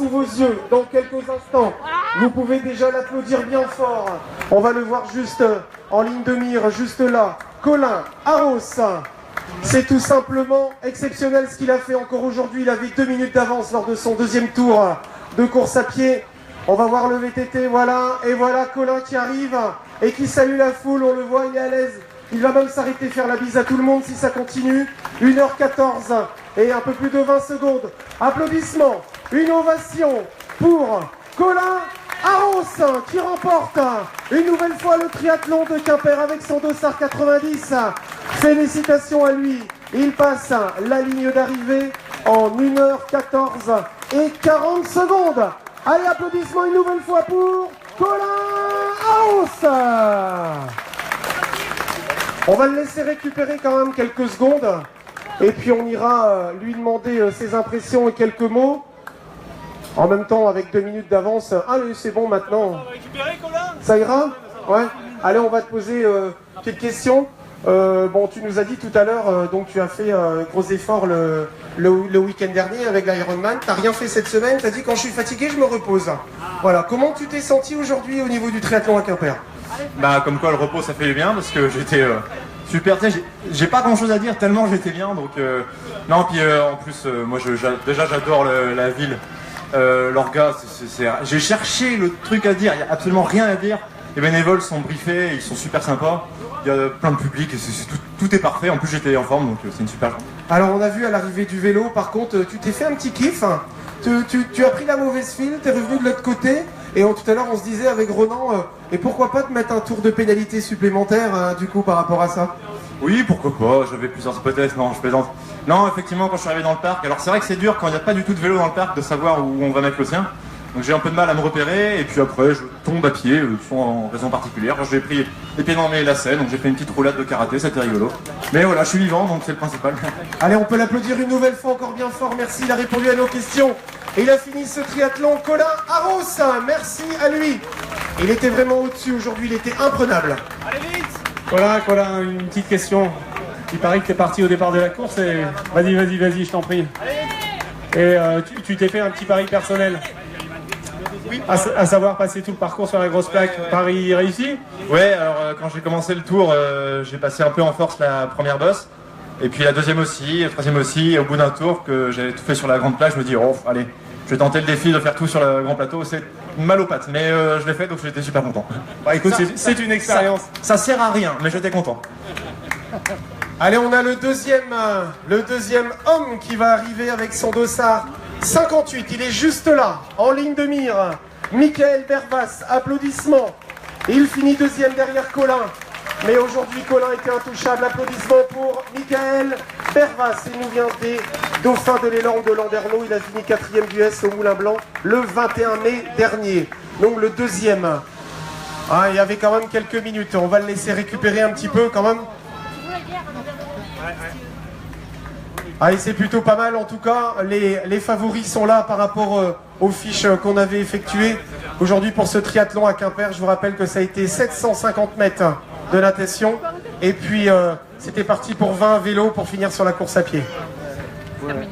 sous vos yeux dans quelques instants. Vous pouvez déjà l'applaudir bien fort. On va le voir juste en ligne de mire, juste là. Colin Arros. C'est tout simplement exceptionnel ce qu'il a fait encore aujourd'hui. Il avait 2 minutes d'avance lors de son deuxième tour de course à pied. On va voir le VTT, voilà. Et voilà Colin qui arrive et qui salue la foule. On le voit, il est à l'aise. Il va même s'arrêter faire la bise à tout le monde si ça continue. 1h14 et un peu plus de 20 secondes. Applaudissements, une ovation pour Colin Arros qui remporte une nouvelle fois le triathlon de Quimper avec son dossard 90. Félicitations à lui. Il passe la ligne d'arrivée en 1h14 et 40 secondes. Allez, applaudissements une nouvelle fois pour Colin Arros. On va le laisser récupérer quand même quelques secondes et puis on ira lui demander ses impressions et quelques mots. En même temps, avec 2 minutes d'avance. Allez, c'est bon maintenant. Ça ira? Ouais. Allez, on va te poser une petite question. Bon, tu nous as dit tout à l'heure, donc tu as fait gros efforts le week-end dernier avec l'Ironman. T'as rien fait cette semaine. T'as dit quand je suis fatigué, je me repose. Voilà. Comment tu t'es senti aujourd'hui au niveau du triathlon à Quimper? Bah comme quoi le repos ça fait du bien parce que j'étais super, tu sais, j'ai pas grand chose à dire tellement j'étais bien donc non puis en plus moi déjà j'adore la ville, l'orga, j'ai cherché le truc à dire, il y a absolument rien à dire, les bénévoles sont briefés, ils sont super sympas, il y a plein de public, et tout est parfait, en plus j'étais en forme donc c'est une super journée. Alors on a vu à l'arrivée du vélo par contre tu t'es fait un petit kiff, tu as pris la mauvaise file, t'es revenu de l'autre côté. Et tout à l'heure, on se disait avec Ronan, et pourquoi pas te mettre un tour de pénalité supplémentaire, du coup, par rapport à ça? Oui, pourquoi pas, j'avais plusieurs hypothèses, non, je plaisante. Non, effectivement, quand je suis arrivé dans le parc, alors c'est vrai que c'est dur quand il n'y a pas du tout de vélo dans le parc de savoir où on va mettre le sien. Donc j'ai un peu de mal à me repérer, et puis après, je tombe à pied, sans raison particulière. J'ai pris les pieds dans mes lacets, donc j'ai fait une petite roulade de karaté, c'était rigolo. Mais voilà, je suis vivant, donc c'est le principal. Allez, on peut l'applaudir une nouvelle fois encore bien fort, merci, il a répondu à nos questions. Et il a fini ce triathlon, Colin Arros, merci à lui. Il était vraiment au-dessus aujourd'hui, il était imprenable. Allez vite! Voilà, Colin, une petite question. Il paraît que tu es parti au départ de la course et... Vas-y, je t'en prie. Et tu t'es fait un petit pari personnel. Oui. À savoir passer tout le parcours sur la grosse plaque. Pari réussi? Ouais, alors quand j'ai commencé le tour, j'ai passé un peu en force la première bosse. Et puis la deuxième aussi, la troisième aussi, et au bout d'un tour que j'avais tout fait sur la grande plaque, je me dis oh allez, je vais tenter le défi de faire tout sur le grand plateau, c'est mal aux pattes, mais je l'ai fait donc j'étais super content. Bah écoute, c'est une expérience. Ça sert à rien, mais j'étais content. Allez, on a le deuxième homme qui va arriver avec son dossard 58, il est juste là, en ligne de mire. Michael Bervas, applaudissements. Il finit deuxième derrière Colin. Mais aujourd'hui, Colin était intouchable. Applaudissements pour Michael Bervas. Il nous vient des Dauphins de l'élan de Landerneau. Il a fini 4e du S au Moulin Blanc le 21 mai dernier. Donc le deuxième. Ah, il y avait quand même quelques minutes. On va le laisser récupérer un petit peu quand même. Ah, et c'est plutôt pas mal en tout cas. Les favoris sont là par rapport aux fiches qu'on avait effectuées. Aujourd'hui pour ce triathlon à Quimper, je vous rappelle que ça a été 750 mètres de natation et puis c'était parti pour 20 vélos pour finir sur la course à pied. Terminé.